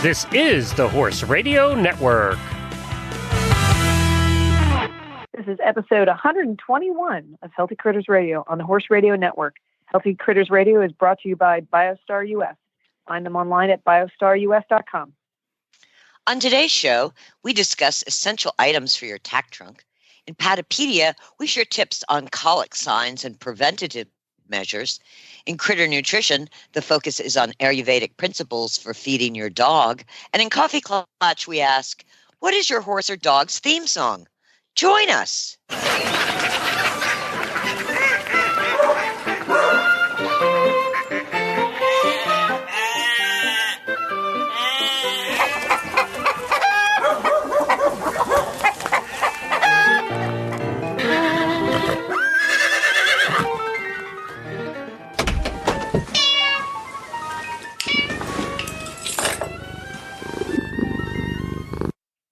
This is the Horse Radio Network. This is episode 121 of Healthy Critters Radio on the Horse Radio Network. Healthy Critters Radio is brought to you by Biostar US. Find them online at biostarus.com. On today's show, we discuss essential items for your tack trunk. In Patapedia, we share tips on colic signs and preventative measures. In Critter Nutrition, the focus is on Ayurvedic principles for feeding your dog. And in Coffee Klatch, we ask, what is your horse or dog's theme song? Join us.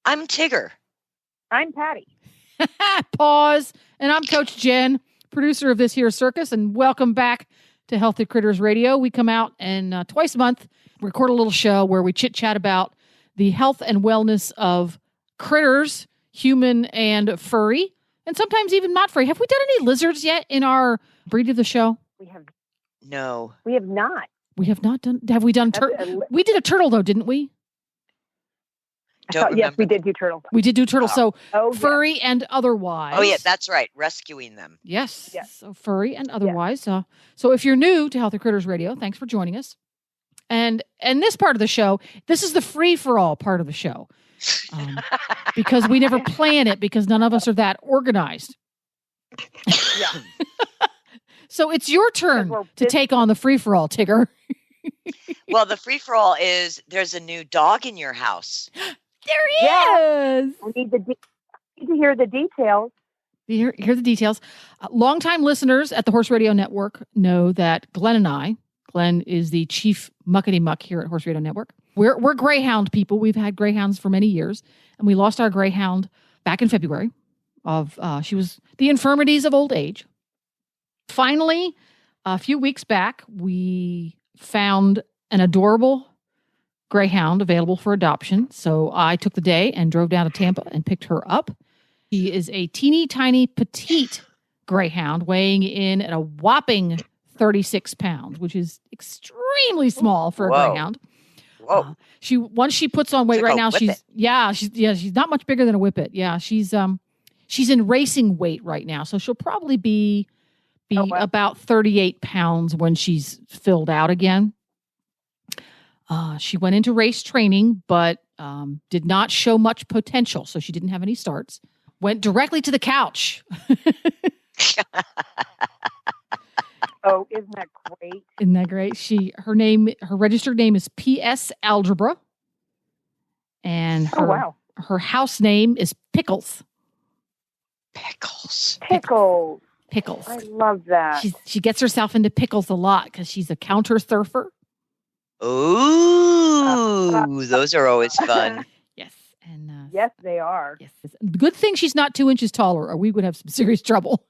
I'm Tigger. I'm Patty. Pause. And I'm Coach Jen, producer of this here circus, and welcome back to Healthy Critters Radio. We come out and twice a month record a little show where we chit-chat about the health and wellness of critters, human and furry, and sometimes even not furry. Have we done any lizards yet in our breed of the show? No. We have not. We have not done. Have we done turtle? We did a turtle, though, didn't we? Yes, we did do turtles. We did do turtles. So furry yes. and otherwise. Oh, yeah, that's right. Rescuing them. Yes. Yes. So furry and otherwise. Yes. So if you're new to Healthy Critters Radio, thanks for joining us. And this part of the show, this is the free-for-all part of the show. Because we never plan it because none of us are that organized. Yeah. So it's your turn to take on the free-for-all, Tigger. Well, the free-for-all is there's a new dog in your house. There he is. We need to hear the details. Hear the details. Longtime listeners at the Horse Radio Network know that Glenn is the chief muckety-muck here at Horse Radio Network. We're greyhound people. We've had greyhounds for many years, and we lost our greyhound back in February. She was the infirmities of old age. Finally, a few weeks back, we found an adorable greyhound available for adoption. So I took the day and drove down to Tampa and picked her up. He is a teeny tiny petite greyhound weighing in at a whopping 36 pounds, which is extremely small for a greyhound. Whoa. Once she puts on weight like right now, whippet. she's not much bigger than a whippet. Yeah, she's in racing weight right now. So she'll probably be about 38 pounds when she's filled out again. She went into race training, but did not show much potential, so she didn't have any starts. Went directly to the couch. Oh, isn't that great? Isn't that great? Her registered name is PS Algebra, and her house name is Pickles. Pickles. I love that. She gets herself into pickles a lot because she's a counter surfer. Ooh, those are always fun. Yes. And yes, they are. Yes. Good thing she's not 2 inches taller or we would have some serious trouble.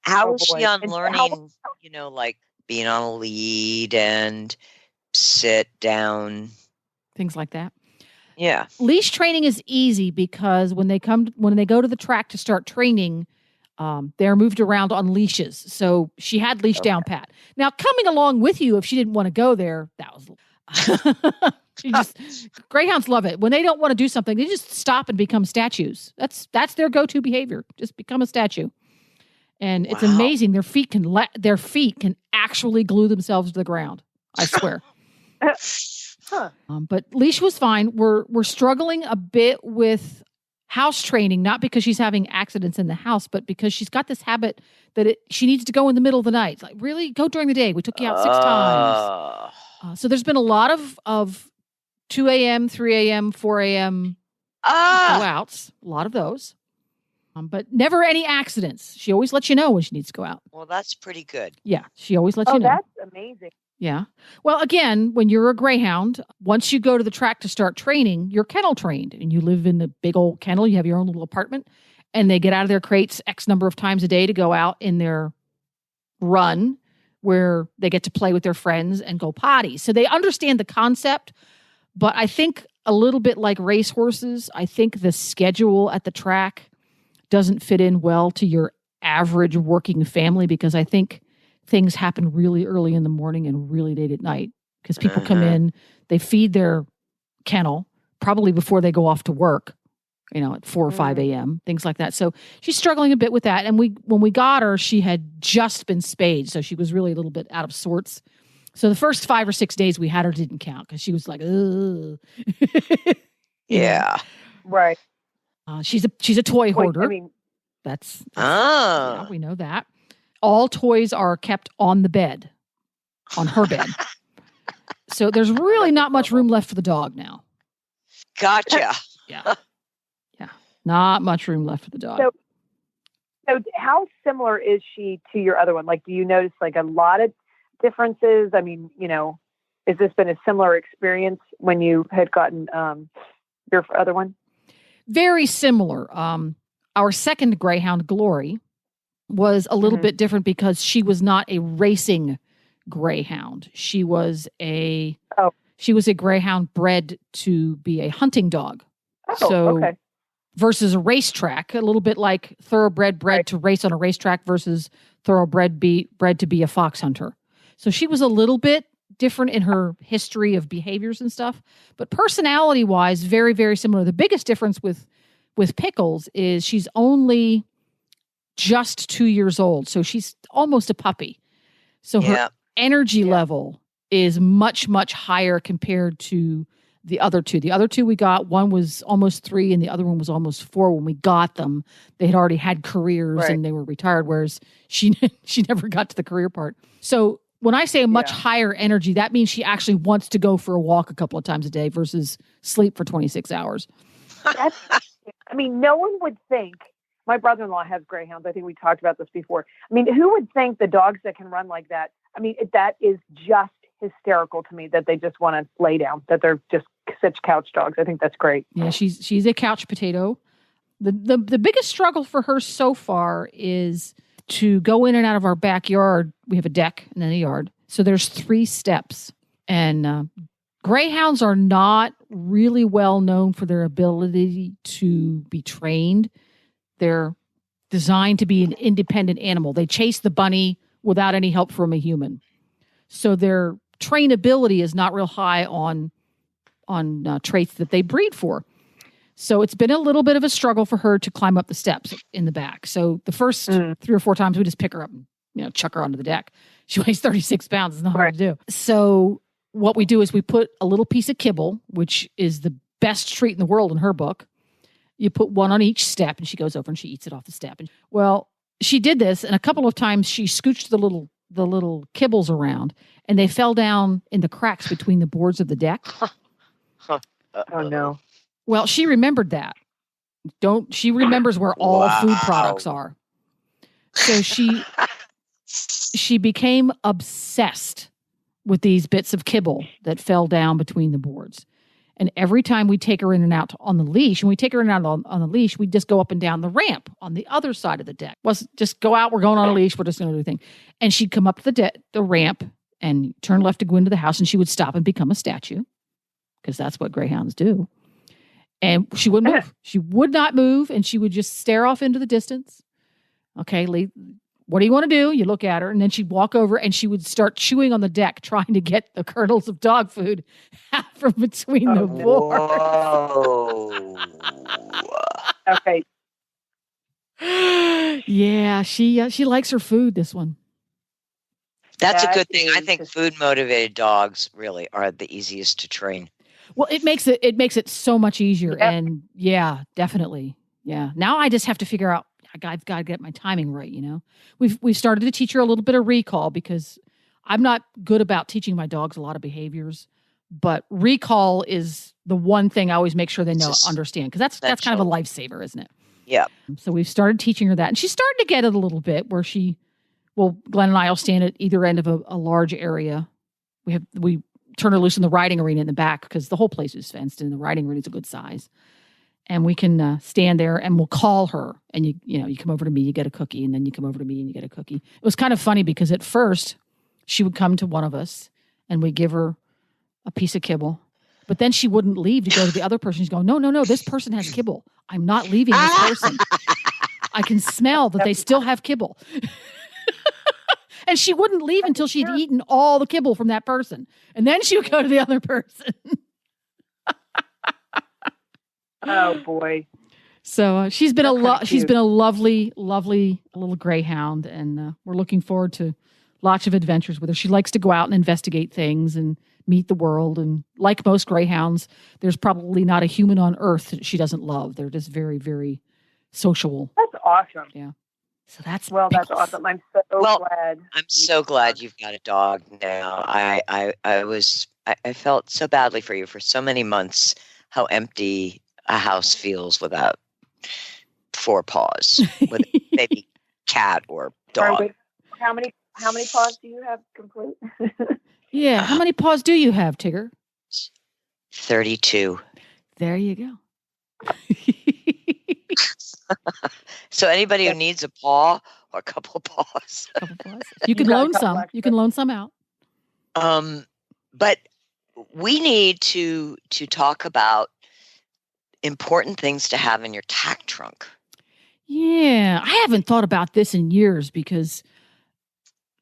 How is she on learning, like being on a lead and sit down? Things like that. Yeah. Leash training is easy because when they go to the track to start training, they're moved around on leashes. So she had leash down pat. Now, coming along with you, if she didn't want to go there, that was greyhounds love it. When they don't want to do something, they just stop and become statues. That's their go-to behavior. Just become a statue. And It's amazing. Their feet can actually glue themselves to the ground. I swear. But leash was fine. We're struggling a bit with house training, not because she's having accidents in the house, but because she's got this habit that she needs to go in the middle of the night. It's like, really? Go during the day. We took you out 6 times. So there's been a lot of 2 a.m., 3 a.m., 4 a.m. go-outs. A lot of those. But never any accidents. She always lets you know when she needs to go out. Well, that's pretty good. Yeah, she always lets you know. Oh, that's amazing. Yeah. Well, again, when you're a greyhound, once you go to the track to start training, you're kennel trained and you live in the big old kennel. You have your own little apartment and they get out of their crates X number of times a day to go out in their run where they get to play with their friends and go potty. So they understand the concept, but I think a little bit like racehorses, I think the schedule at the track doesn't fit in well to your average working family, because I think things happen really early in the morning and really late at night, because people come in, they feed their kennel probably before they go off to work, at 4 or 5 a.m., things like that. So she's struggling a bit with that. And when we got her, she had just been spayed. So she was really a little bit out of sorts. So the first 5 or 6 days we had her didn't count because she was like, ugh. Yeah. Right. She's a toy hoarder. I mean, that's yeah, we know that. All toys are kept on the bed, on her bed. So there's really not much room left for the dog now. Gotcha. Yeah. Yeah. Not much room left for the dog. So how similar is she to your other one? Like, do you notice like a lot of differences? I mean, has this been a similar experience when you had gotten your other one? Very similar. Our second greyhound, Glory, was a little bit different because she was not a racing greyhound. She was a greyhound bred to be a hunting dog. Okay. Versus a racetrack, a little bit like thoroughbred bred to race on a racetrack versus thoroughbred bred to be a fox hunter. So she was a little bit different in her history of behaviors and stuff, but personality-wise, very, very similar. The biggest difference with Pickles is she's only just 2 years old, so she's almost a puppy. So her energy level is much, much higher compared to the other two. The other two we got, one was almost 3 and the other one was almost 4 when we got them. They had already had careers and they were retired, whereas she never got to the career part. So when I say a much higher energy, that means she actually wants to go for a walk a couple of times a day versus sleep for 26 hours. No one would think, my brother-in-law has greyhounds. I think we talked about this before. I mean, who would think the dogs that can run like that? I mean, that is just hysterical to me, that they just want to lay down, that they're just such couch dogs. I think that's great. Yeah, she's a couch potato. The biggest struggle for her so far is to go in and out of our backyard. We have a deck and then a yard. So there's 3 steps. And greyhounds are not really well known for their ability to be trained. They're designed to be an independent animal. They chase the bunny without any help from a human. So their trainability is not real high on traits that they breed for. So it's been a little bit of a struggle for her to climb up the steps in the back. So the first 3 or 4 times we just pick her up and chuck her onto the deck. She weighs 36 pounds. It's not hard to do. So what we do is we put a little piece of kibble, which is the best treat in the world in her book. You put one on each step and she goes over and she eats it off the step. And well, she did this, and a couple of times she scooched the little kibbles around and they fell down in the cracks between the boards of the deck. Oh no. Well, she remembered that. She remembers where all food products are. So she became obsessed with these bits of kibble that fell down between the boards. And every time we take her in and out on the leash, and we take her in and out on the leash, we just go up and down the ramp on the other side of the deck. Just go out, we're going on a leash, we're just going to do the thing. And she'd come up the ramp and turn left to go into the house, and she would stop and become a statue, because that's what greyhounds do. And she wouldn't move. She would not move, and she would just stare off into the distance. Okay, Lee, what do you want to do? You look at her, and then she'd walk over, and she would start chewing on the deck, trying to get the kernels of dog food out from between the boards. Okay. Yeah, she likes her food, this one. That's a good thing. I think food-motivated dogs really are the easiest to train. Well, it makes it so much easier. Yep. And yeah, definitely. Yeah. Now I just have to figure out, I've got to get my timing right, We've started to teach her a little bit of recall, because I'm not good about teaching my dogs a lot of behaviors, but recall is the one thing I always make sure they understand, because that's kind of a lifesaver, isn't it? Yeah. So we've started teaching her that, and she's starting to get it a little bit, where Glenn and I will stand at either end of a large area. We turn her loose in the riding arena in the back, because the whole place is fenced and the riding arena is a good size. And we can stand there and we'll call her, and you come over to me, you get a cookie, and then you come over to me and you get a cookie. It was kind of funny because at first she would come to one of us and we'd give her a piece of kibble. But then she wouldn't leave to go to the other person. She's going, no, this person has kibble. I'm not leaving this person. I can smell that they still have kibble. And she wouldn't leave until she'd eaten all the kibble from that person. And then she would go to the other person. Oh, boy. So she's been she's been a lovely, lovely little greyhound. And we're looking forward to lots of adventures with her. She likes to go out and investigate things and meet the world. And like most greyhounds, there's probably not a human on earth that she doesn't love. They're just very, very social. That's awesome. Yeah. So that's that's awesome. I'm so glad. I'm so glad you've got a dog now. I felt so badly for you for so many months, how empty a house feels without 4 paws, with a baby cat or dog. Wait, how many paws do you have complete? Yeah. How many paws do you have, Tigger? 32. There you go. So anybody who needs a paw or a couple of paws. You can loan some. You can loan some out. But we need to talk about important things to have in your tack trunk. Yeah. I haven't thought about this in years because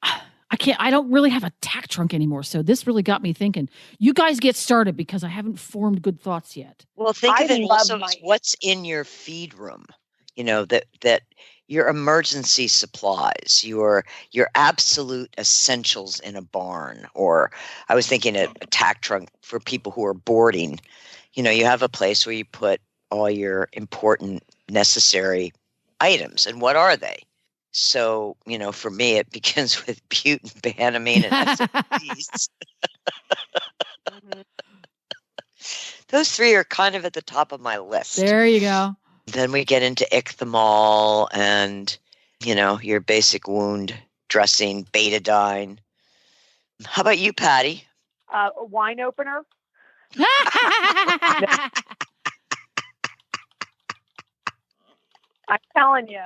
I don't really have a tack trunk anymore. So this really got me thinking. You guys get started because I haven't formed good thoughts yet. Well, think of it also as what's in your feed room. You know, that your emergency supplies, your absolute essentials in a barn. Or I was thinking a tack trunk for people who are boarding. You know, you have a place where you put all your important, necessary items. And what are they? So, you know, for me, it begins with butanbanamine and SOPs. Those 3 are kind of at the top of my list. There you go. Then we get into ichthymol and, you know, your basic wound dressing, betadine. How about you, Patty? A wine opener. I'm telling you,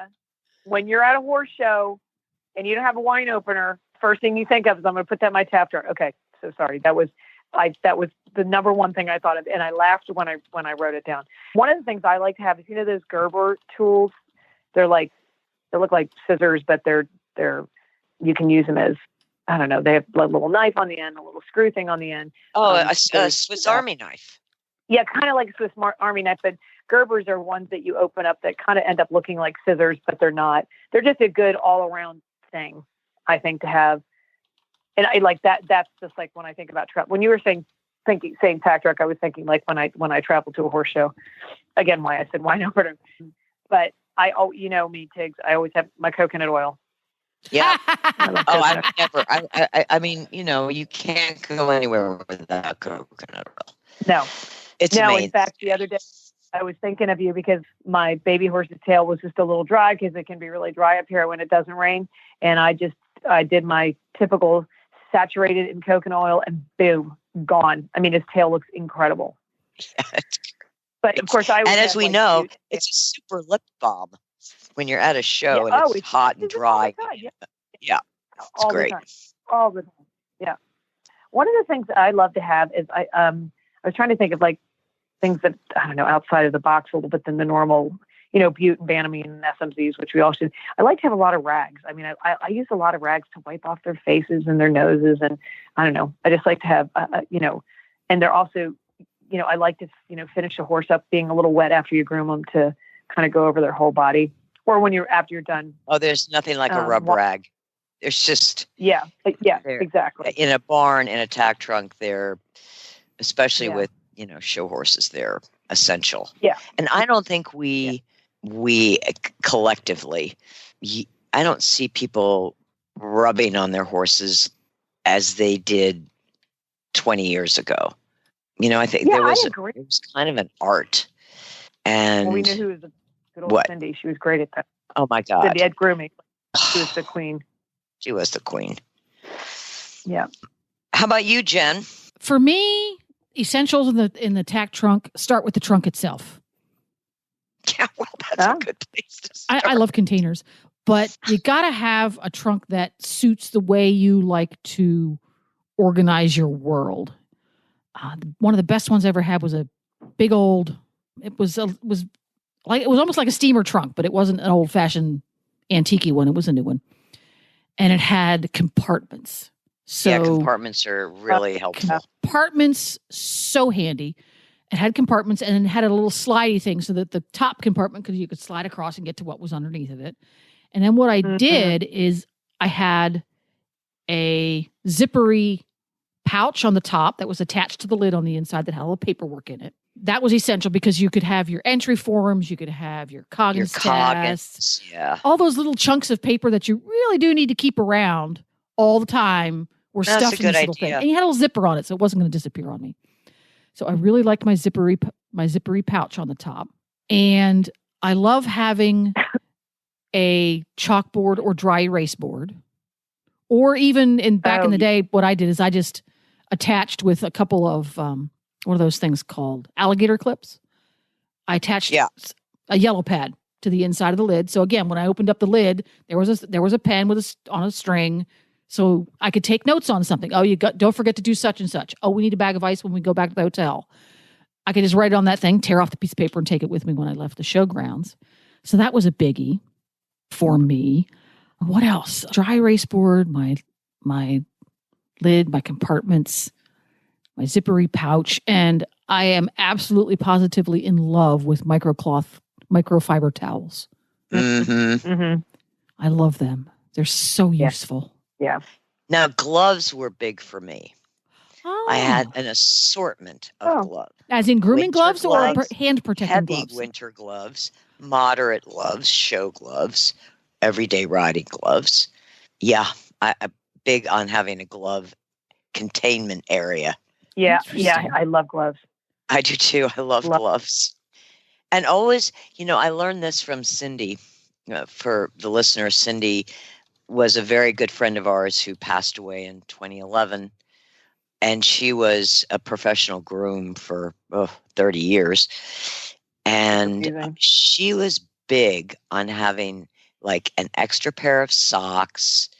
when you're at a horse show and you don't have a wine opener, first thing you think of is, I'm going to put that in my tap jar. Okay, so sorry. That was the number one thing I thought of, and I laughed when I wrote it down. One of the things I like to have is, you know, those Gerber tools. They look like scissors, but they're you can use them as, I don't know. They have a little knife on the end, a little screw thing on the end. Oh, a Swiss Army knife. Yeah, kind of like a Swiss Army knife, but Gerbers are ones that you open up that kind of end up looking like scissors, but they're not. They're just a good all-around thing, I think, to have. And I like that. That's just like when I think about travel. When you were saying tack truck, I was thinking like when I traveled to a horse show. Again, why I said wine opener. But you know me, Tiggs. I always have my coconut oil. Yeah. I mean, you know, you can't go anywhere without coconut oil. No. It's amazing. In fact, the other day I was thinking of you because my baby horse's tail was just a little dry because it can be really dry up here when it doesn't rain. And I did my typical saturated in coconut oil and boom, gone. I mean, his tail looks incredible. But of course, and as we know, it's a super lip balm when you're at a show and it's hot and dry. Yeah, it's great. All the time. Yeah. One of the things that I love to have is I was trying to think of like things that, I don't know, outside of the box a little bit than the normal, you know, butanbanamine and SMZs, which we all should. I like to have a lot of rags. I mean, I use a lot of rags to wipe off their faces and their noses. And I don't know, I just like to have, you know, and they're also, you know, I like to, you know, finish a horse up being a little wet after you groom them to kind of go over their whole body. Or after you're done. Oh, there's nothing like a rub rag. There's just. Yeah, exactly. In a barn, in a tack trunk, they're, especially with, you know, show horses, they're essential. Yeah. And I don't think we collectively, I don't see people rubbing on their horses as they did 20 years ago. You know, I think it was kind of an art. And we knew who was the good old Cindy. She was great at that. Oh my God. Cindy had grooming. She was the queen. She was the queen. Yeah. How about you, Jen? For me, essentials in the tack trunk start with the trunk itself. Yeah, well, that's a good place to start. I love containers. But you got to have a trunk that suits the way you like to organize your world. One of the best ones I ever had was a big old. It was almost like a steamer trunk, but it wasn't an old fashioned antique one. It was a new one, and it had compartments. So compartments are really helpful. Compartments, so handy. It had compartments, and it had a little slidey thing so that the top compartment, because you could slide across and get to what was underneath of it. And then what I did is I had a zippery pouch on the top that was attached to the lid on the inside that had a little paperwork in it. That was essential because you could have your entry forms, you could have your Coggins tests, all those little chunks of paper that you really do need to keep around all the time were stuffed in this little thing. And you had a little zipper on it, so it wasn't going to disappear on me. So I really liked my zippery pouch on the top. And I love having a chalkboard or dry erase board. Or even back in the day, what I did is I just attached with a couple of, what are those things called? Alligator clips. I attached a yellow pad to the inside of the lid. So again, when I opened up the lid, there was a pen on a string. So I could take notes on something. Oh, don't forget to do such and such. Oh, we need a bag of ice when we go back to the hotel. I could just write it on that thing, tear off the piece of paper, and take it with me when I left the showgrounds. So that was a biggie for me. What else? Dry erase board, my lid, my compartments, my zippery pouch, and I am absolutely positively in love with microfiber towels. I love them. They're so useful. Yeah. Now, gloves were big for me. I had an assortment of gloves. As in grooming gloves or hand protecting gloves? Heavy winter gloves, moderate gloves, show gloves, everyday riding gloves. Yeah, I'm big on having a glove containment area. Yeah, I love gloves. I do too. I love gloves. And always, I learned this from Cindy. For the listener, Cindy was a very good friend of ours who passed away in 2011. And she was a professional groom for 30 years. And she was big on having like an extra pair of socks,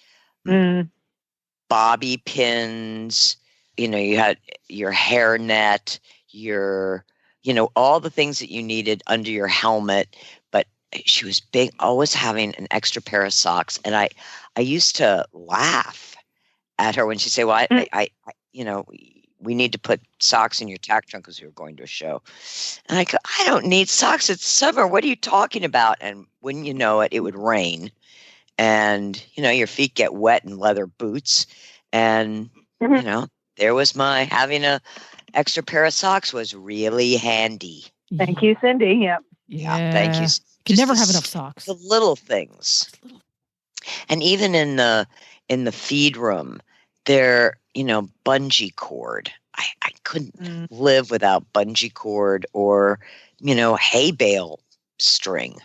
bobby pins, you had your hairnet, all the things that you needed under your helmet. But she was big, always having an extra pair of socks. And I used to laugh at her when she'd say, well, I we need to put socks in your tack trunk because we were going to a show. And I go, I don't need socks. It's summer. What are you talking about? And wouldn't you know it, it would rain. And, your feet get wet in leather boots. And, there was having a extra pair of socks was really handy. Thank you, Cindy. Yep. Yeah. Thank you. You can never have enough socks. The little things. And even in the feed room, there, bungee cord. I couldn't live without bungee cord or, hay bale string.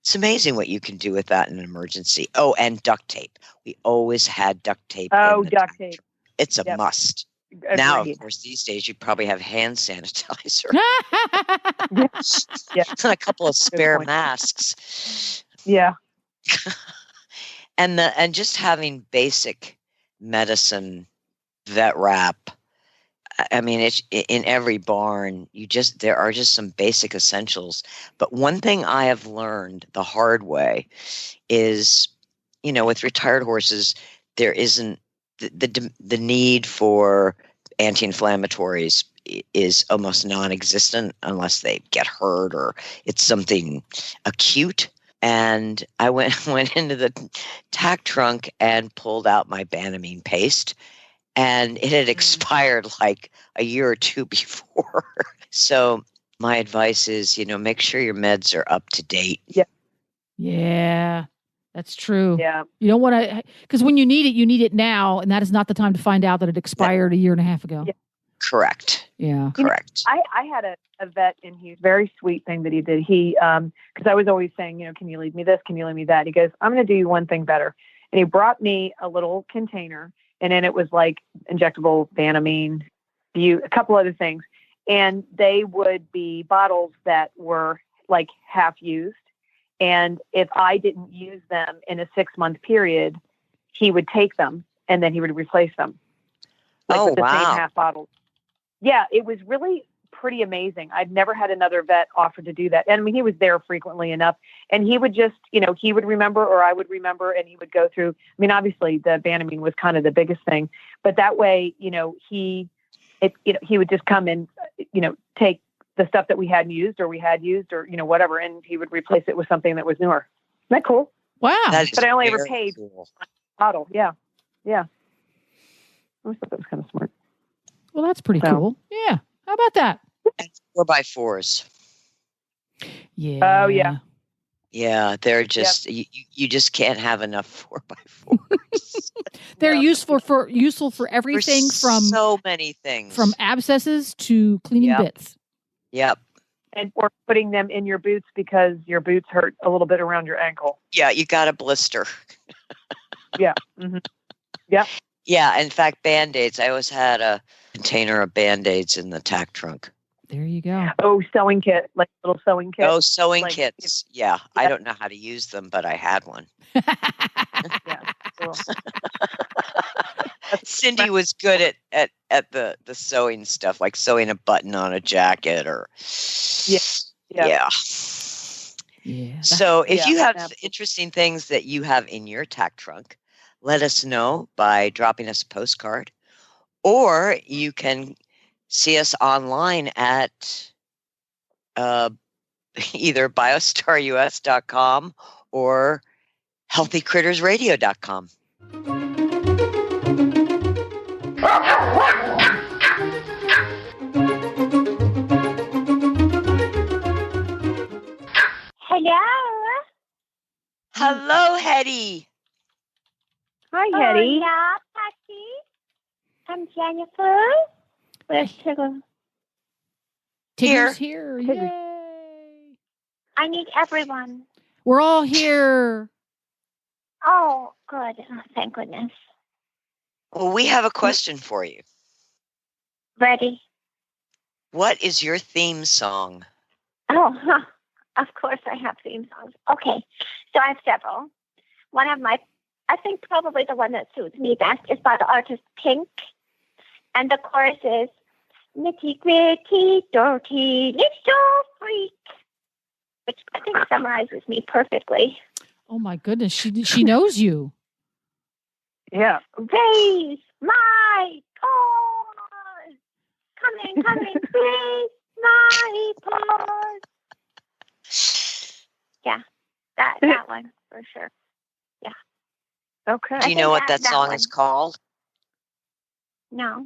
It's amazing what you can do with that in an emergency. Oh, and duct tape. We always had duct tape. Oh, duct tape. It's a must. Agreed. Now, of course, these days you probably have hand sanitizer. And a couple of spare masks. Yeah. And just having basic medicine, vet wrap. I mean, it's in every barn. There are just some basic essentials. But one thing I have learned the hard way is, with retired horses, there isn't the need for anti-inflammatories is almost non-existent unless they get hurt or it's something acute. And I went into the tack trunk and pulled out my Banamine paste, and it had expired like a year or two before. So my advice is, make sure your meds are up to date. Yeah, that's true. Yeah. You don't want to, because when you need it now, and that is not the time to find out that it expired a year and a half ago. Yeah. Correct. Yeah. Correct. I had a vet in Houston, very sweet thing that he did. He, because I was always saying, can you leave me this? Can you leave me that? He goes, I'm going to do you one thing better. And he brought me a little container, and then it was like injectable Banamine, a couple other things. And they would be bottles that were like half used. And if I didn't use them in a 6-month period, he would take them and then he would replace them. With the same half bottles. Yeah, it was really pretty amazing. I'd never had another vet offer to do that. And I mean, he was there frequently enough, and he would just, he would remember, or I would remember, and he would go through. I mean, obviously the Banamine was kind of the biggest thing, but that way, he would just come and, take the stuff that we hadn't used or whatever, and he would replace it with something that was newer. Isn't that cool? Wow. But I only ever paid cool. bottle. Yeah. Yeah. I thought that was kind of smart. Well, that's pretty cool. Yeah. How about that? And 4x4s. Yeah. Oh, yeah. Yeah, they're just you just can't have enough 4x4s. They're useful for everything from so many things, from abscesses to cleaning bits. Yep. And or putting them in your boots because your boots hurt a little bit around your ankle. Yeah, you got a blister. Yeah. Mm-hmm. Yep. Yeah, in fact, Band-Aids. I always had a container of Band-Aids in the Tack trunk. There you go. Oh, sewing kit, like little sewing kits. Oh, sewing kits. Yeah, I don't know how to use them, but I had one. Yeah. Cool. Cindy was good at the sewing stuff, like sewing a button on a jacket or. Yeah. So if you have interesting things that you have in your Tack trunk, let us know by dropping us a postcard, or you can see us online at either biostarus.com or healthycrittersradio.com. Hello, Hetty. Hi, Hetty. Yeah, Patty. I'm Jennifer. Where's Tigger? Tigger's here. Yay. I need everyone. We're all here. Oh, good. Oh, thank goodness. Well, we have a question for you. Ready? What is your theme song? Oh, of course I have theme songs. Okay, so I have several. One of my, I think probably the one that suits me best is by the artist Pink. And the chorus is, nitty gritty, dirty, little freak, which I think summarizes me perfectly. Oh my goodness, she knows you. Yeah. Raise my paws. Coming, raise my paws. Yeah, that one for sure. Yeah. Okay. Do you know what that song is called? No.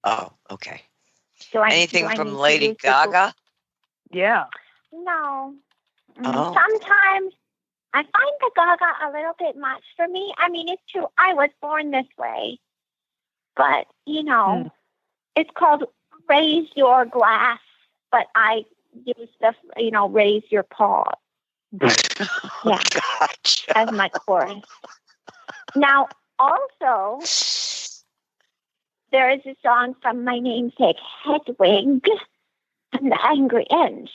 Oh, okay. Anything from Lady Gaga? Yeah. No. Oh. Sometimes I find the Gaga a little bit much for me. I mean, it's true. I was born this way. But, it's called Raise Your Glass. But I use the, raise your paw. Yeah. Gotcha. As my chorus. Now, also, there is a song from my namesake, Hedwig, and the Angry Inch,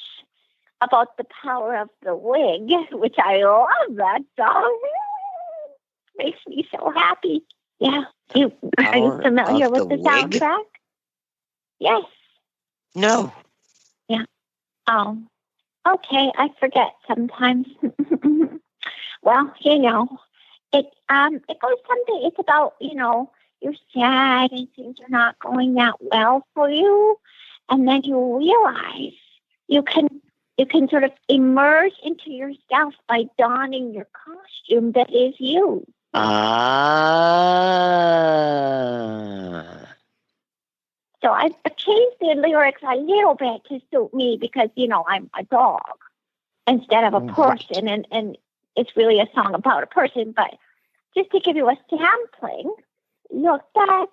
about the power of the wig, which I love that song. Makes me so happy. Yeah. Are you familiar with the soundtrack? Yes. No. Yeah. Oh. Okay, I forget sometimes. Well, it goes something. It's about, you're sad and things are not going that well for you, and then you realize you can sort of immerse into yourself by donning your costume that is you. So I've changed the lyrics a little bit to suit me because, I'm a dog instead of a person. Right. And it's really a song about a person. But just to give you a sampling, look back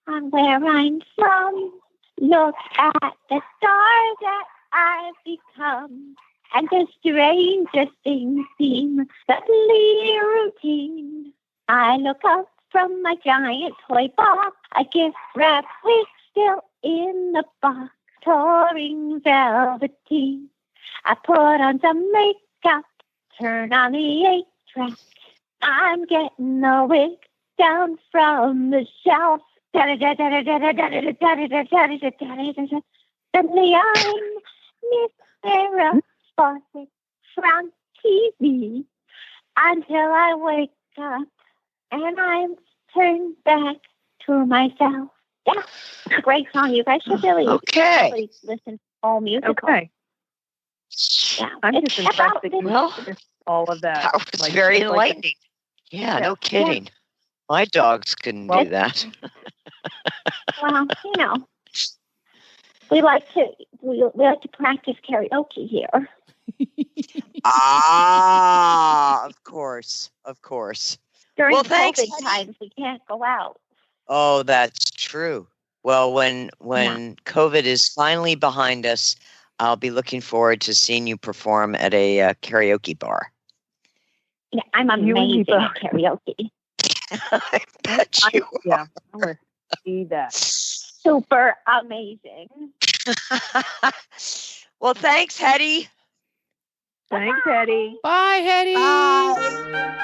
on where I'm from. Look at the star that I've become. And the strangest things seem suddenly routine. I look up from my giant toy box. I gift wrap wig still in the box. Touring velveteen. I put on some makeup, turn on the 8-track. I'm getting the wig down from the shelf. Suddenly I'm Miss Sarah Fawcett from TV until I wake up and I'm turned back to myself. Yeah, great song. You guys should really listen to all musical. Okay. Yeah, I'm just impressed that you did all of that. That was very enlightening. Yeah, no kidding. Yeah. My dogs couldn't do that. Well, you know, we like to practice karaoke here. Of course. During COVID times, we can't go out. Oh, that's true. Well, when COVID is finally behind us, I'll be looking forward to seeing you perform at a karaoke bar. Yeah, I'm amazing at karaoke. I bet you are. Yeah, I want to see that. Super amazing. Well, thanks, Hetty. Thanks, Hetty. Bye, Hetty. Bye.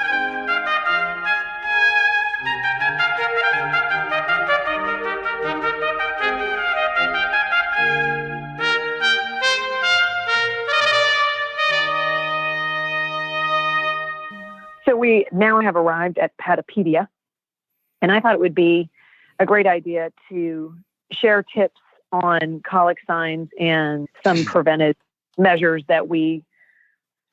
So we now have arrived at Patapedia, and I thought it would be a great idea to share tips on colic signs and some preventive measures that we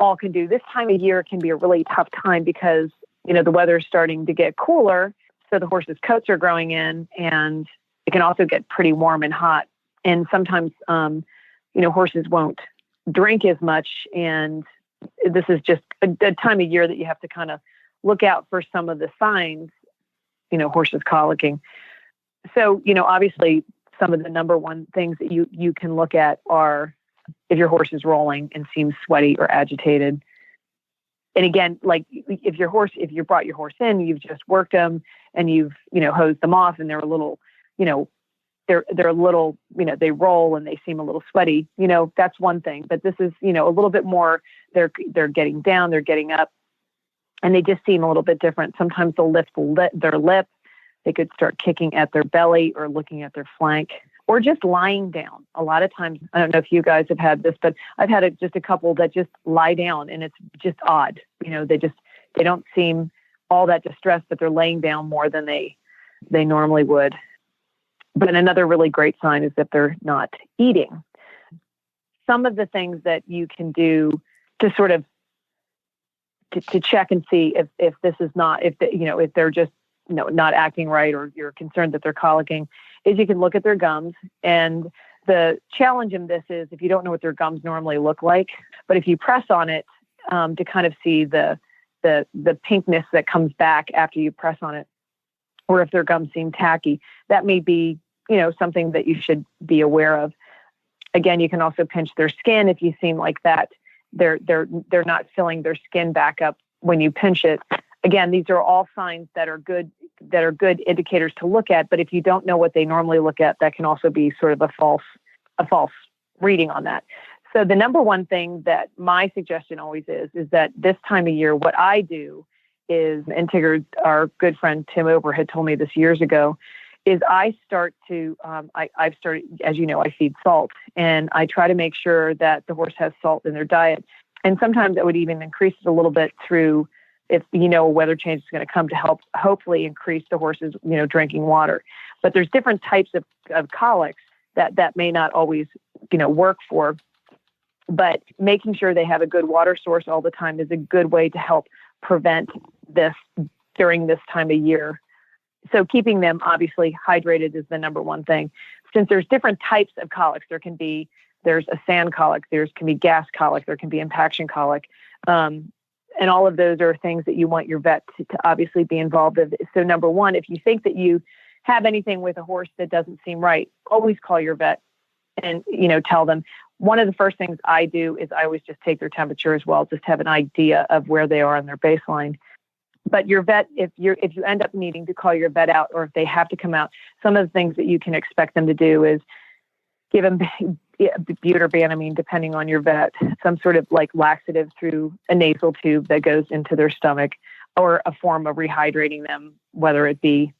all can do. This time of year can be a really tough time because, the weather's starting to get cooler, so the horses' coats are growing in, and it can also get pretty warm and hot. And sometimes, horses won't drink as much, and this is just a time of year that you have to kind of look out for some of the signs, horses colicking. So, obviously some of the number one things that you can look at are if your horse is rolling and seems sweaty or agitated. And again, like if you brought your horse in, you've just worked them and you've, hosed them off and they're a little, they're a little, they roll and they seem a little sweaty, that's one thing. But this is, a little bit more, they're getting down, they're getting up, and they just seem a little bit different. Sometimes they'll lift their lip. They could start kicking at their belly or looking at their flank or just lying down. A lot of times, I don't know if you guys have had this, but I've had just a couple that just lie down and it's just odd. They don't seem all that distressed, but they're laying down more than they normally would. But another really great sign is that they're not eating. Some of the things that you can do to sort of to check and see if this is not, if they're just, not acting right, or you're concerned that they're colicking, is you can look at their gums. And the challenge in this is if you don't know what their gums normally look like, but if you press on it to kind of see the pinkness that comes back after you press on it, or if their gums seem tacky, that may be, something that you should be aware of. Again, you can also pinch their skin if you seem like that they're not filling their skin back up when you pinch it. Again, these are all signs that are good indicators to look at. But if you don't know what they normally look at, that can also be sort of a false reading on that. So the number one thing that my suggestion always is that this time of year, what I do is, and Tigger, our good friend Tim Ober had told me this years ago, is I start to, I've started, as you know, I feed salt, and I try to make sure that the horse has salt in their diet. And sometimes I would even increase it a little bit through, if a weather change is going to come, to help hopefully increase the horse's, drinking water. But there's different types of colics that may not always, work for. But making sure they have a good water source all the time is a good way to help prevent this during this time of year. So keeping them obviously hydrated is the number one thing. Since there's different types of colics, there's a sand colic, can be gas colic, there can be impaction colic. And all of those are things that you want your vet to obviously be involved in. So number one, if you think that you have anything with a horse that doesn't seem right, always call your vet and, tell them. One of the first things I do is I always just take their temperature as well, just have an idea of where they are on their baseline. But your vet, if you end up needing to call your vet out, or if they have to come out, some of the things that you can expect them to do is give them buterbanamine, depending on your vet, some sort of like laxative through a nasal tube that goes into their stomach, or a form of rehydrating them, whether it be,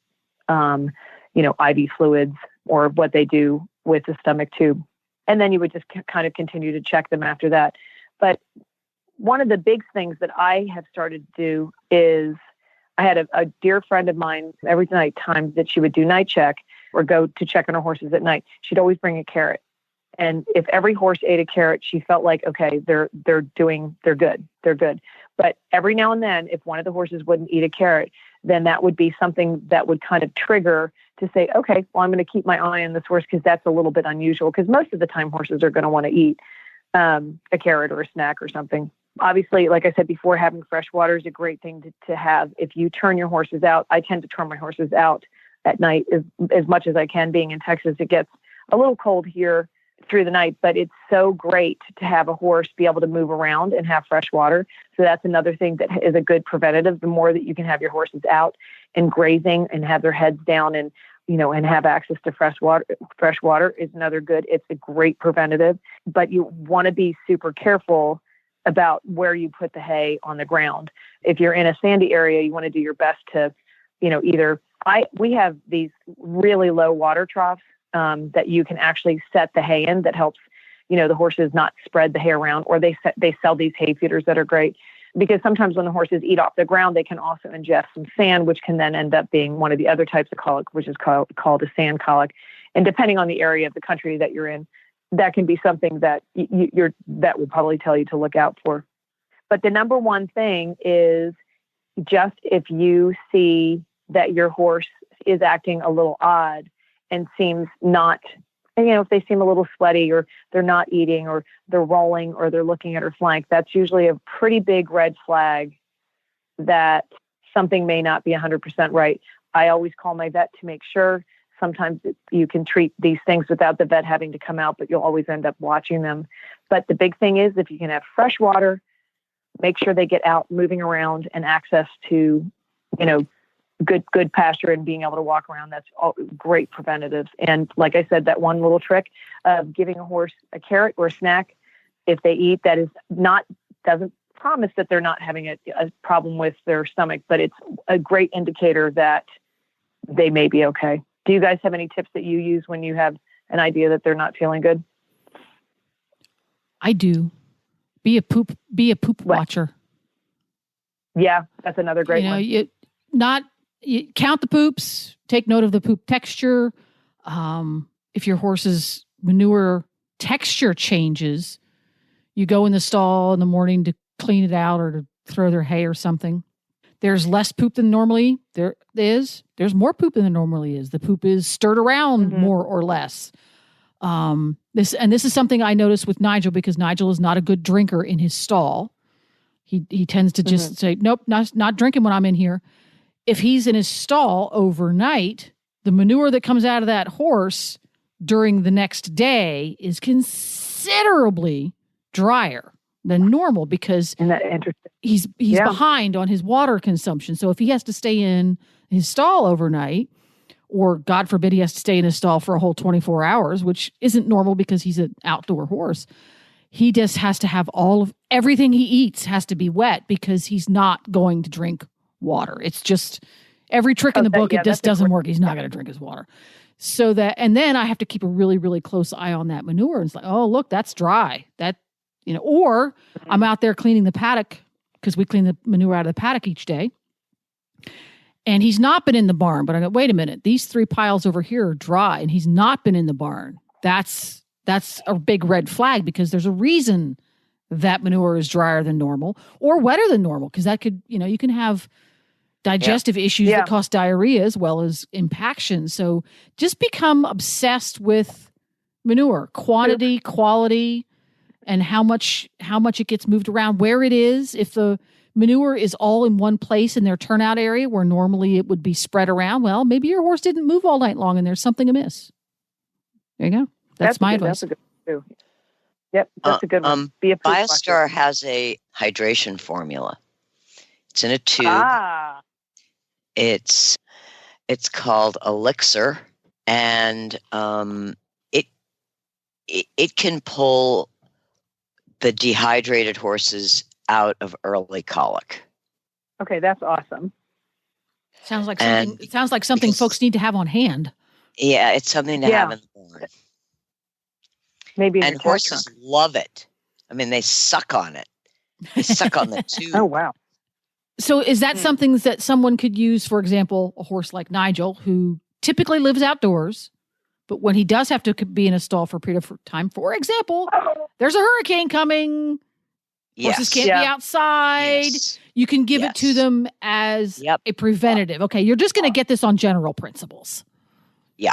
IV fluids or what they do with the stomach tube. And then you would just kind of continue to check them after that. But one of the big things that I have started to do is I had a dear friend of mine, every night time that she would do night check or go to check on her horses at night, she'd always bring a carrot. And if every horse ate a carrot, she felt like, okay, they're good. But every now and then, if one of the horses wouldn't eat a carrot, then that would be something that would kind of trigger to say, okay, well, I'm going to keep my eye on this horse because that's a little bit unusual, because most of the time horses are going to want to eat a carrot or a snack or something. Obviously, like I said before, having fresh water is a great thing to have. If you turn your horses out, I tend to turn my horses out at night as much as I can. Being in Texas, it gets a little cold here through the night, but it's so great to have a horse be able to move around and have fresh water. So that's another thing that is a good preventative. The more that you can have your horses out and grazing and have their heads down and have access to fresh water is another good. It's a great preventative, but you want to be super careful about where you put the hay on the ground. If you're in a sandy area, you want to do your best to, we have these really low water troughs that you can actually set the hay in that helps, the horses not spread the hay around, or they sell these hay feeders that are great, because sometimes when the horses eat off the ground, they can also ingest some sand, which can then end up being one of the other types of colic, which is called a sand colic. And depending on the area of the country that you're in, that can be something that that would probably tell you to look out for. But the number one thing is just if you see that your horse is acting a little odd and seems not, if they seem a little sweaty, or they're not eating, or they're rolling, or they're looking at her flank, that's usually a pretty big red flag that something may not be 100% right. I always call my vet to make sure. Sometimes you can treat these things without the vet having to come out, but you'll always end up watching them. But the big thing is, if you can have fresh water, make sure they get out moving around and access to, good pasture and being able to walk around. That's all great preventatives. And like I said, that one little trick of giving a horse a carrot or a snack, if they eat, that doesn't promise that they're not having a problem with their stomach, but it's a great indicator that they may be okay. Do you guys have any tips that you use when you have an idea that they're not feeling good? I do. Be a poop watcher. Yeah, that's another great one. You count the poops, take note of the poop texture. If your horse's manure texture changes, you go in the stall in the morning to clean it out or to throw their hay or something. There's less poop than normally there is. There's more poop than there normally is. The poop is stirred around more or less. This is something I noticed with Nigel, because Nigel is not a good drinker in his stall. He tends to just say, nope, not drinking when I'm in here. If he's in his stall overnight, the manure that comes out of that horse during the next day is considerably drier than normal, because he's behind on his water consumption. So if he has to stay in his stall overnight, or God forbid he has to stay in his stall for a whole 24 hours, which isn't normal because he's an outdoor horse, he just has to have everything he eats has to be wet, because he's not going to drink water. It's just every trick in the book. It just doesn't work. He's not going to drink his water. And then I have to keep a really, really close eye on that manure. It's like, oh, look, that's dry. Or I'm out there cleaning the paddock, because we clean the manure out of the paddock each day. And he's not been in the barn, but I go, wait a minute, these 3 piles over here are dry, and he's not been in the barn. That's a big red flag, because there's a reason that manure is drier than normal or wetter than normal, because that could, you can have digestive issues that cause diarrhea as well as impaction. So just become obsessed with manure, quantity, quality, and how much it gets moved around, where it is. If the manure is all in one place in their turnout area where normally it would be spread around, well, maybe your horse didn't move all night long and there's something amiss. There you go. That's my advice. That's a good one too. Yep, that's a good one. Biostar has a hydration formula. It's in a tube. It's called Elixir, and it can pull the dehydrated horses out of early colic. Okay, that's awesome. Sounds like something. It sounds like something folks need to have on hand. Yeah, it's something to have in the barn. Maybe. And horses love it. I mean, they suck on it. They suck on the tube. Oh, wow. So is that something that someone could use, for example, a horse like Nigel, who typically lives outdoors, but when he does have to be in a stall for a period of time, for example, there's a hurricane coming, horses can't be outside, you can give it to them as a preventative. Okay, you're just going to get this on general principles. Yeah.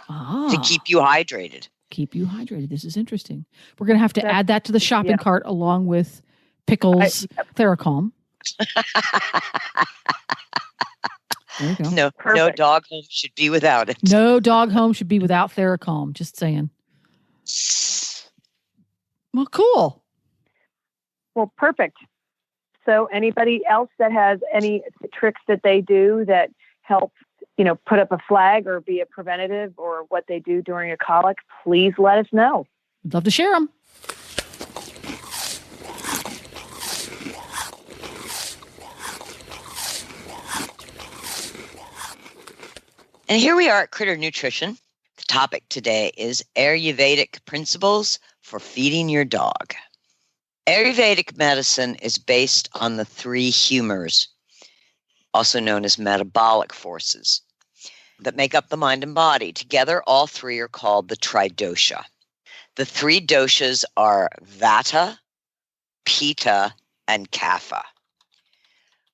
To keep you hydrated. Keep you hydrated. This is interesting. We're going to have to add that to the shopping cart along with Pickles Theracalm. There you go. No dog home should be without it. No dog home should be without Theracalm. Just saying. Well, cool. Well, perfect. So anybody else that has any tricks that they do that help, put up a flag or be a preventative or what they do during a colic, please let us know. I'd love to share them. And here we are at Critter Nutrition. The topic today is Ayurvedic principles for feeding your dog. Ayurvedic medicine is based on the 3 humors, also known as metabolic forces, that make up the mind and body. Together, all 3 are called the tridosha. The 3 doshas are Vata, Pitta, and Kapha.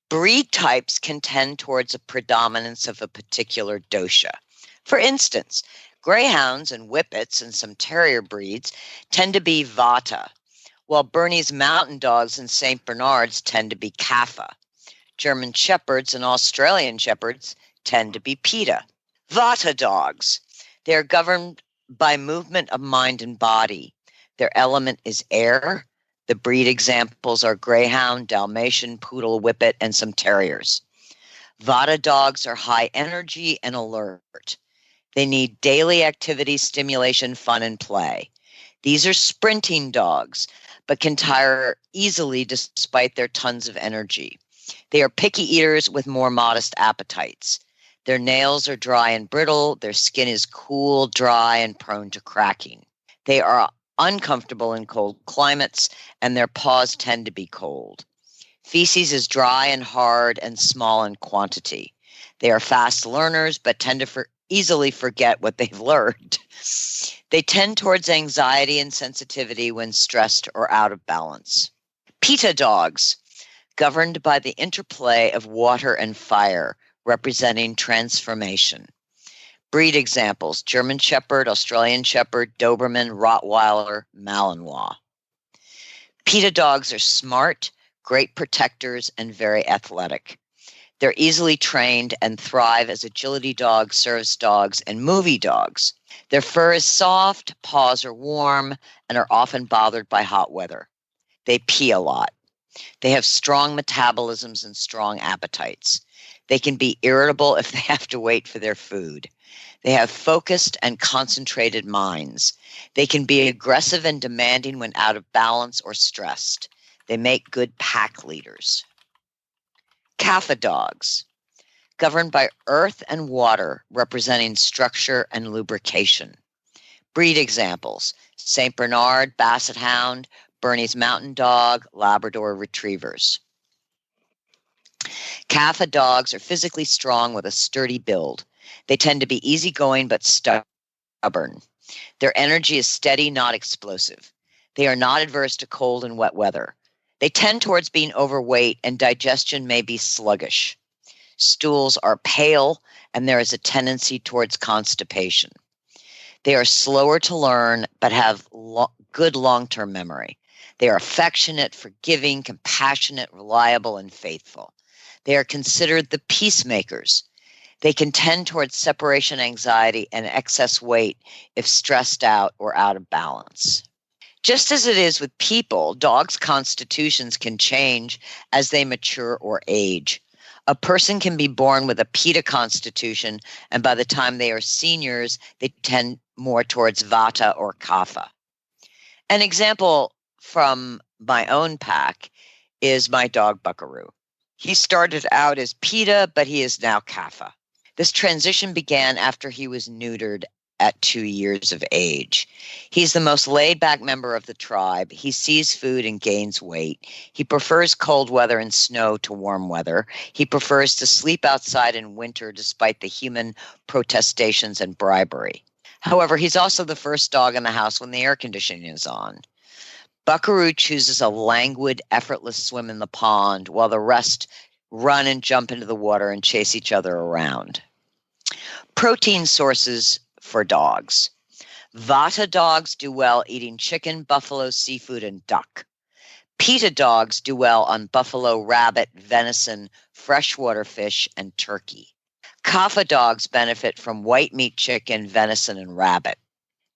Breed types can tend towards a predominance of a particular dosha. For instance, greyhounds and whippets and some terrier breeds tend to be Vata, while Bernese mountain dogs and St. Bernards tend to be Kapha. German shepherds and Australian shepherds tend to be Pitta. Vata dogs, they are governed by movement of mind and body. Their element is air. The breed examples are greyhound, Dalmatian, poodle, whippet, and some terriers. Vata dogs are high energy and alert. They need daily activity, stimulation, fun, and play. These are sprinting dogs, but can tire easily despite their tons of energy. They are picky eaters with more modest appetites. Their nails are dry and brittle. Their skin is cool, dry, and prone to cracking. They are uncomfortable in cold climates, and their paws tend to be cold. Feces is dry and hard and small in quantity. They are fast learners, but tend to easily forget what they've learned. They tend towards anxiety and sensitivity when stressed or out of balance. Pitta dogs, governed by the interplay of water and fire, representing transformation. Breed examples: German Shepherd, Australian Shepherd, Doberman, Rottweiler, Malinois. Pitta dogs are smart, great protectors, and very athletic. They're easily trained and thrive as agility dogs, service dogs, and movie dogs. Their fur is soft, paws are warm, and are often bothered by hot weather. They pee a lot. They have strong metabolisms and strong appetites. They can be irritable if they have to wait for their food. They have focused and concentrated minds. They can be aggressive and demanding when out of balance or stressed. They make good pack leaders. Kapha dogs, governed by earth and water, representing structure and lubrication. Breed examples: St. Bernard, Basset Hound, Bernese Mountain Dog, Labrador Retrievers. Kapha dogs are physically strong with a sturdy build. They tend to be easygoing but stubborn. Their energy is steady, not explosive. They are not adverse to cold and wet weather. They tend towards being overweight, and digestion may be sluggish. Stools are pale, and there is a tendency towards constipation. They are slower to learn, but have good long-term memory. They are affectionate, forgiving, compassionate, reliable, and faithful. They are considered the peacemakers. They can tend towards separation anxiety and excess weight if stressed out or out of balance. Just as it is with people, dogs' constitutions can change as they mature or age. A person can be born with a Pitta constitution, and by the time they are seniors, they tend more towards Vata or Kapha. An example from my own pack is my dog Buckaroo. He started out as Pitta, but he is now Kapha. This transition began after he was neutered at 2 years of age. He's the most laid-back member of the tribe. He sees food and gains weight. He prefers cold weather and snow to warm weather. He prefers to sleep outside in winter despite the human protestations and bribery. However, he's also the first dog in the house when the air conditioning is on. Buckaroo chooses a languid, effortless swim in the pond while the rest run and jump into the water and chase each other around. Protein sources for dogs. Vata dogs do well eating chicken, buffalo, seafood, and duck. Pitta dogs do well on buffalo, rabbit, venison, freshwater fish, and turkey. Kapha dogs benefit from white meat chicken, venison, and rabbit.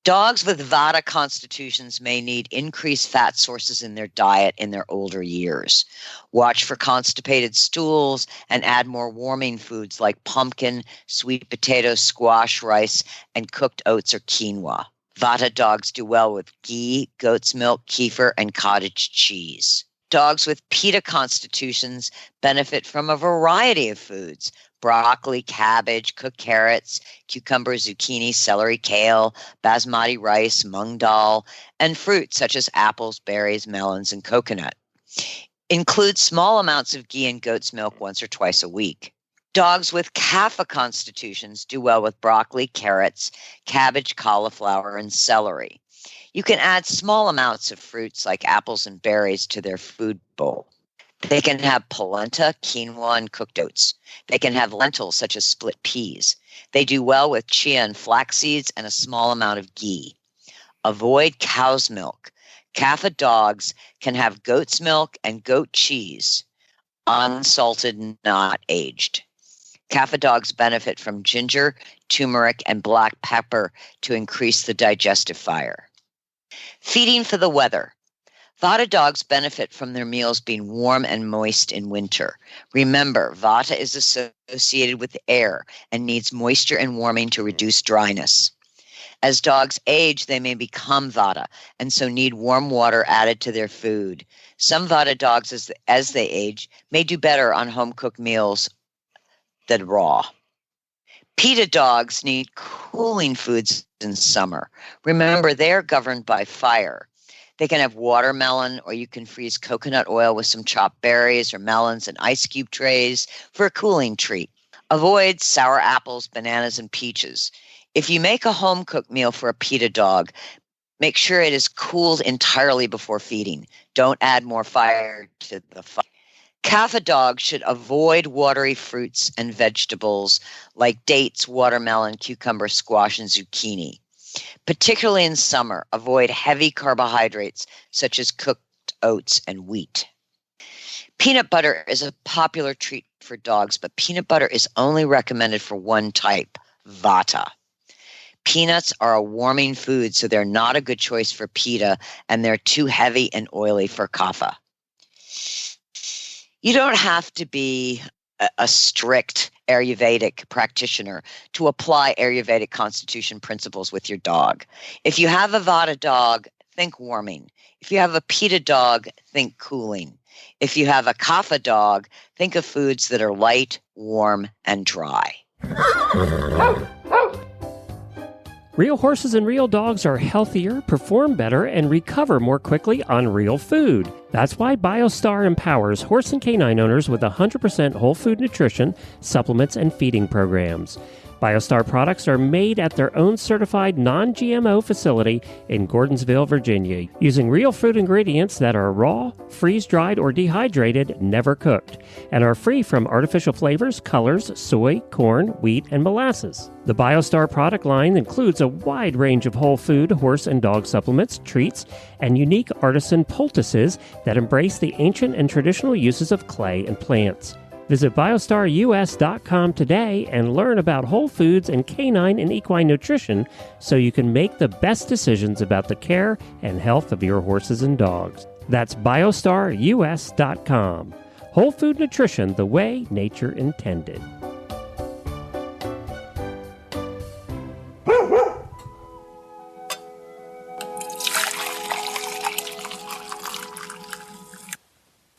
Dogs with Vata constitutions may need increased fat sources in their diet in their older years. Watch for constipated stools and add more warming foods like pumpkin, sweet potato, squash, rice, and cooked oats or quinoa. Vata dogs do well with ghee, goat's milk, kefir, and cottage cheese. Dogs with Pitta constitutions benefit from a variety of foods: broccoli, cabbage, cooked carrots, cucumber, zucchini, celery, kale, basmati rice, mung dal, and fruits such as apples, berries, melons, and coconut. Include small amounts of ghee and goat's milk once or twice a week. Dogs with Kapha constitutions do well with broccoli, carrots, cabbage, cauliflower, and celery. You can add small amounts of fruits like apples and berries to their food bowl. They can have polenta, quinoa, and cooked oats. They can have lentils such as split peas. They do well with chia and flax seeds and a small amount of ghee. Avoid cow's milk. Kapha dogs can have goat's milk and goat cheese, unsalted, not aged. Kapha dogs benefit from ginger, turmeric, and black pepper to increase the digestive fire. Feeding for the weather. Vata dogs benefit from their meals being warm and moist in winter. Remember, Vata is associated with air and needs moisture and warming to reduce dryness. As dogs age, they may become Vata and so need warm water added to their food. Some Vata dogs, as they age, may do better on home-cooked meals than raw. Pitta dogs need cooling foods in summer. Remember, they are governed by fire. They can have watermelon, or you can freeze coconut oil with some chopped berries or melons and ice cube trays for a cooling treat. Avoid sour apples, bananas, and peaches. If you make a home-cooked meal for a Pitta dog, make sure it is cooled entirely before feeding. Don't add more fire to the fire. Kapha dogs should avoid watery fruits and vegetables like dates, watermelon, cucumber, squash, and zucchini. Particularly in summer, avoid heavy carbohydrates such as cooked oats and wheat. Peanut butter is a popular treat for dogs, but peanut butter is only recommended for one type, Vata. Peanuts are a warming food, so they're not a good choice for Pitta, and they're too heavy and oily for Kapha. You don't have to be a strict Ayurvedic practitioner to apply Ayurvedic constitution principles with your dog. If you have a Vata dog, think warming. If you have a Pitta dog, think cooling. If you have a Kapha dog, think of foods that are light, warm, and dry. Real horses and real dogs are healthier, perform better, and recover more quickly on real food. That's why Biostar empowers horse and canine owners with 100% whole food nutrition, supplements, and feeding programs. Biostar products are made at their own certified non-GMO facility in Gordonsville, Virginia, using real food ingredients that are raw, freeze-dried, or dehydrated, never cooked, and are free from artificial flavors, colors, soy, corn, wheat, and molasses. The Biostar product line includes a wide range of whole food, horse and dog supplements, treats, and unique artisan poultices that embrace the ancient and traditional uses of clay and plants. Visit biostarus.com today and learn about whole foods and canine and equine nutrition so you can make the best decisions about the care and health of your horses and dogs. That's biostarus.com. Whole food nutrition the way nature intended.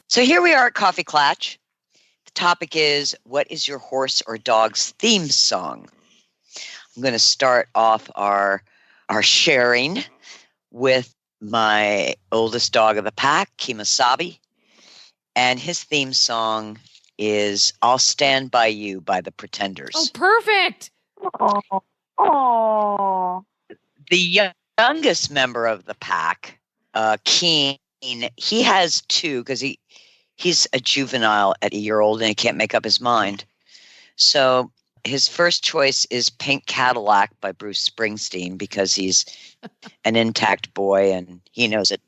So here we are at Coffee Klatch. The topic is, what is your horse or dog's theme song? I'm going to start off our sharing with my oldest dog of the pack, Kemosabe. And his theme song is I'll Stand By You by the Pretenders. Oh, perfect. Oh. The youngest member of the pack, Keen, he has two because he's a juvenile at a year old and he can't make up his mind. So his first choice is Pink Cadillac by Bruce Springsteen because he's an intact boy and he knows it.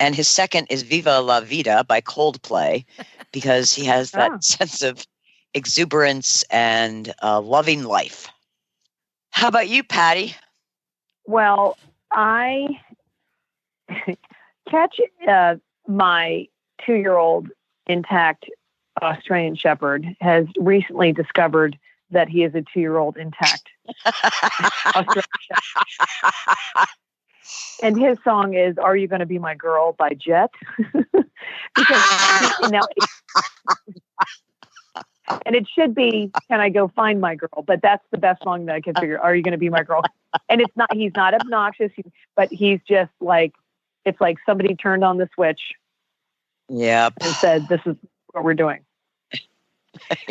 And his second is Viva La Vida by Coldplay because he has that sense of exuberance and loving life. How about you, Patty? Well, I catch my 2-year-old intact Australian Shepherd has recently discovered that he is a 2-year-old intact Australian Shepherd. And his song is "Are You Gonna Be My Girl" by Jet. And it should be "Can I Go Find My Girl?" But that's the best song that I can figure. "Are You Gonna Be My Girl?" And it's not. He's not obnoxious, but he's just like, it's like somebody turned on the switch. Yep. And said, "This is what we're doing."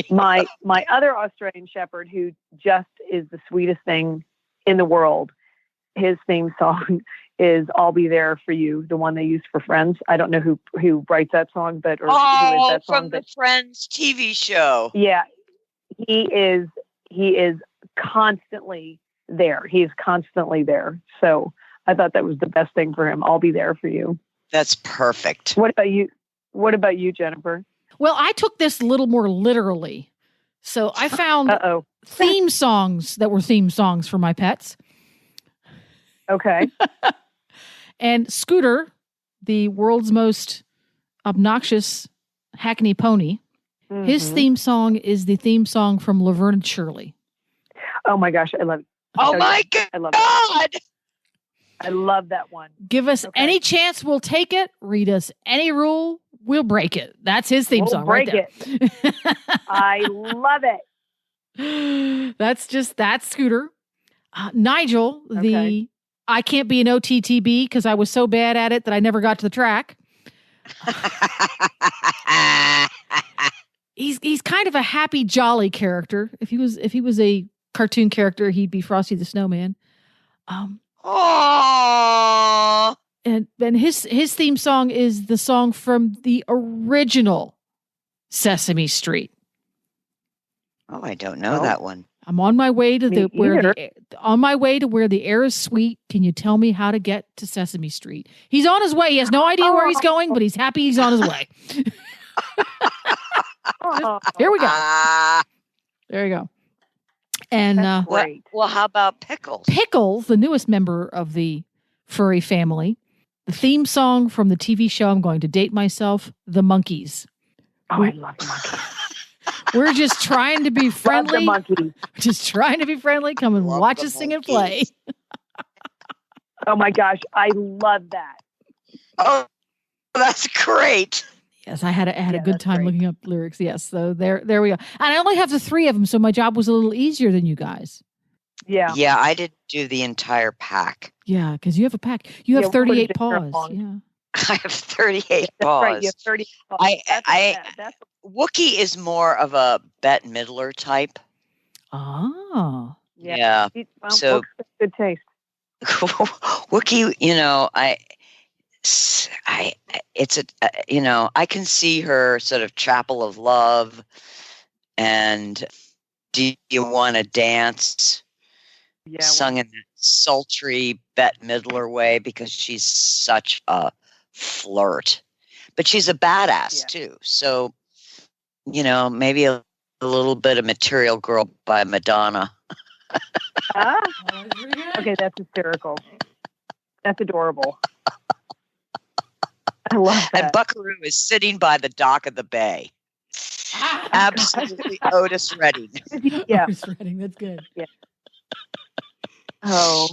My other Australian Shepherd, who just is the sweetest thing in the world, his theme song is "I'll Be There for You," the one they used for Friends. I don't know who writes that song, but who is that song? From the Friends TV show. Yeah, he is constantly there. He is constantly there. So I thought that was the best thing for him. "I'll be there for you." That's perfect. What about you? What about you, Jennifer? Well, I took this a little more literally. So I found theme songs that were theme songs for my pets. Okay. And Scooter, the world's most obnoxious hackney pony, his theme song is the theme song from Laverne and Shirley. Oh my gosh, I love it. Oh my God. I love it. I love that one. Give us any chance, we'll take it. Read us any rule, we'll break it. That's his theme song right there. It. I love it. That's Scooter. Nigel, the I can't be an OTTB because I was so bad at it that I never got to the track. He's kind of a happy, jolly character. If he was a cartoon character, he'd be Frosty the Snowman. Aww. And his theme song is the song from the original Sesame Street. Oh, I don't know that one. I'm on my way to where the air is sweet. Can you tell me how to get to Sesame Street? He's on his way. He has no idea where he's going, but he's happy he's on his way. Here we go. There you go. And well, how about Pickles? Pickles, the newest member of the furry family, the theme song from the TV show, I'm going to date myself, The Monkees. Oh, I love the Monkees. We're just trying to be friendly. Love the Monkees. Just trying to be friendly. Come and watch us sing and play. Oh my gosh, I love that. Oh, that's great. Yes, I had a good time looking up lyrics. Yes, so there we go. And I only have the 3 of them, so my job was a little easier than you guys. Yeah. Yeah, I didn't do the entire pack. Yeah, because you have a pack. You have 38 paws. Yeah. I have 38 paws. Right, you have 38 paws. That's Wookie is more of a Bette Midler type. Oh. Yeah. Well, so good taste. Wookie, I can see her sort of Chapel of Love and Do You Want to Dance? Yeah, sung in that sultry Bette Midler way because she's such a flirt. But she's a badass too. So, maybe a little bit of Material Girl by Madonna. Okay, that's hysterical. That's adorable. I love that. And Buckaroo is sitting by the dock of the bay. Absolutely Otis Redding. Yeah. Otis Redding, that's good. Oh.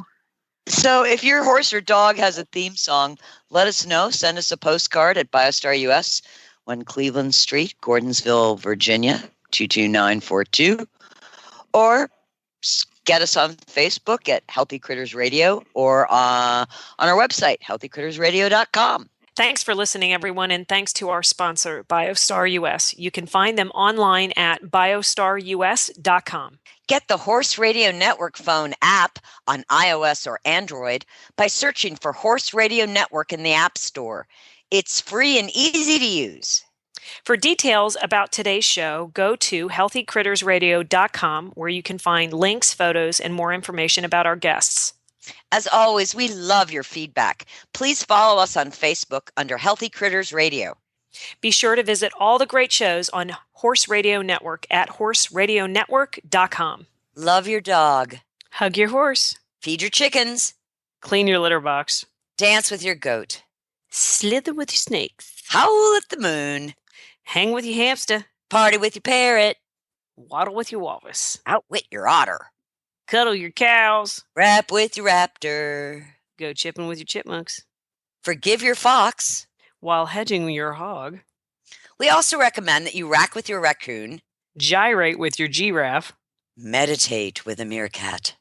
So if your horse or dog has a theme song, let us know. Send us a postcard at Biostar US, 1 Cleveland Street, Gordonsville, Virginia, 22942. Or get us on Facebook at Healthy Critters Radio or on our website, healthycrittersradio.com. Thanks for listening, everyone, and thanks to our sponsor, Biostar US. You can find them online at biostarus.com. Get the Horse Radio Network phone app on iOS or Android by searching for Horse Radio Network in the App Store. It's free and easy to use. For details about today's show, go to healthycrittersradio.com, where you can find links, photos, and more information about our guests. As always, we love your feedback. Please follow us on Facebook under Healthy Critters Radio. Be sure to visit all the great shows on Horse Radio Network at horseradionetwork.com. Love your dog. Hug your horse. Feed your chickens. Clean your litter box. Dance with your goat. Slither with your snakes. Howl at the moon. Hang with your hamster. Party with your parrot. Waddle with your walrus. Outwit your otter. Cuddle your cows. Rap with your raptor. Go chipping with your chipmunks. Forgive your fox. While hedging your hog. We also recommend that you rack with your raccoon. Gyrate with your giraffe. Meditate with a meerkat.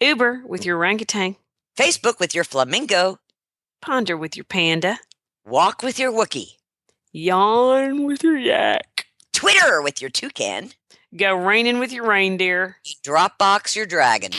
Uber with your orangutan. Facebook with your flamingo. Ponder with your panda. Walk with your Wookiee. Yawn with your yak. Twitter with your toucan. Go raining with your reindeer. Dropbox your dragon.